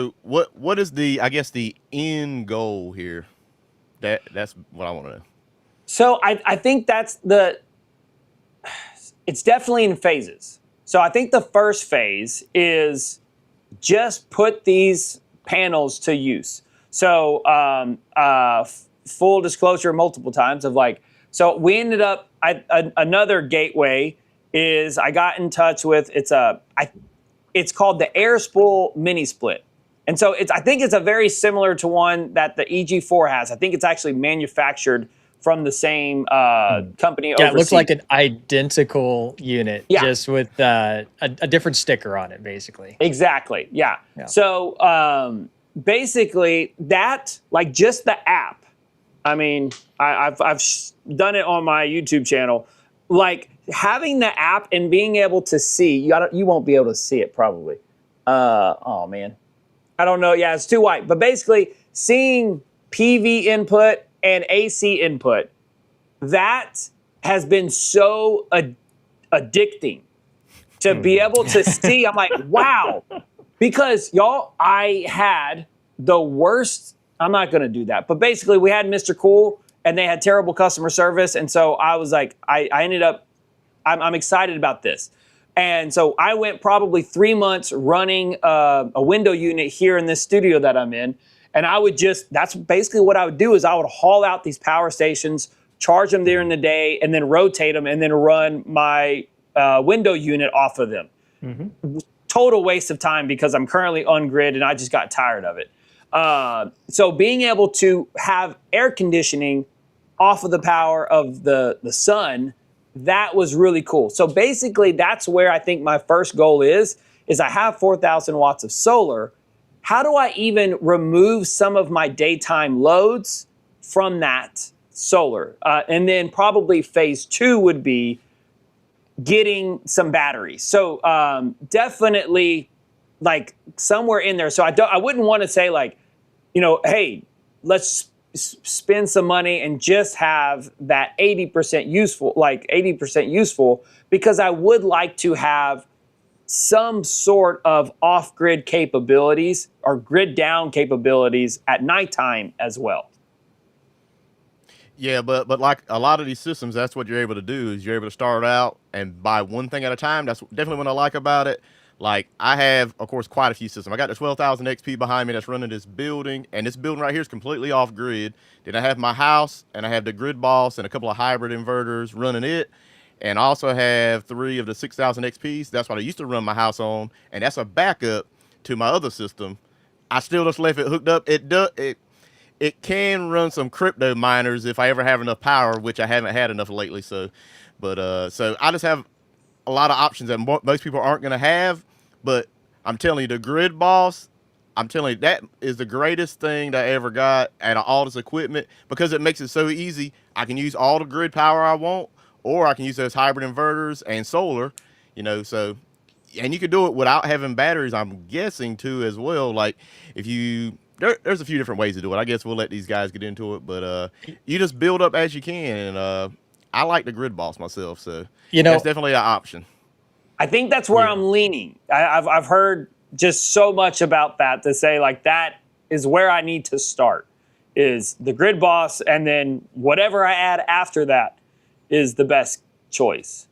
So what is the, I guess, the end goal here? That's what I want to know. So I think it's definitely in phases. So I think the first phase is just put these panels to use. So full disclosure, multiple times of like, so we ended up, another gateway is I got in touch with, it's called the AirSpool mini split. And so I think it's a very similar to one that the EG4 has. I think it's actually manufactured from the same company Yeah, it looks overseas. like an identical unit, Yeah. just with a different sticker on it, basically. Exactly. Yeah. So basically, that, like, just the app. I mean, I've done it on my YouTube channel. Like, having the app and being able to see, you won't be able to see it probably. Oh man, I don't know. Yeah, it's too white. But basically, seeing PV input and AC input, that has been so addicting to be able to see. I'm like, wow. Because y'all, I had the worst, I'm not going to do that. But basically, we had Mr. Cool and they had terrible customer service. And so I was like, I ended up, I'm excited about this. And so I went probably 3 months running a window unit here in this studio that I'm in. And I would that's basically what I would do is I would haul out these power stations, charge them during the day, and then rotate them and then run my window unit off of them. Total waste of time because I'm currently on grid and I just got tired of it. So being able to have air conditioning off of the power of the sun, that was really cool. So basically that's where I think my first goal is I have 4,000 watts of solar. How do I even remove some of my daytime loads from that solar? And then probably phase 2 would be getting some batteries. So definitely like somewhere in there. So I wouldn't want to say like, hey, let's spend some money and just have that 80% useful, because I would like to have some sort of off-grid capabilities or grid down capabilities at nighttime as well. Yeah, but like a lot of these systems, that's what you're able to do is you're able to start out and buy one thing at a time. That's definitely what I like about it. Like I have, of course, quite a few systems. I got the 12,000 XP behind me that's running this building, and this building right here is completely off grid. Then I have my house, and I have the GridBoss and a couple of hybrid inverters running it. And I also have 3 of the 6,000 XPs. That's what I used to run my house on, and that's a backup to my other system. I still just left it hooked up. It can run some crypto miners if I ever have enough power, which I haven't had enough lately. So I just have a lot of options that most people aren't going to have. But I'm telling you, the GridBoss, I'm telling you, that is the greatest thing that I ever got out of all this equipment, because it makes it so easy. I can use all the grid power I want, or I can use those hybrid inverters and solar, so, and you can do it without having batteries, I'm guessing, too, as well. Like, if you, there's a few different ways to do it. I guess we'll let these guys get into it, but you just build up as you can, and I like the GridBoss myself, so that's definitely an option. I think that's where I'm leaning. I've heard just so much about that to say like that is where I need to start, is the GridBoss, and then whatever I add after that is the best choice.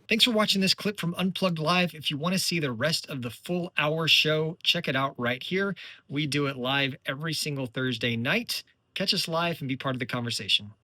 Thanks for watching this clip from Unplugged Live. If you want to see the rest of the full hour show, check it out right here. We do it live every single Thursday night. Catch us live and be part of the conversation.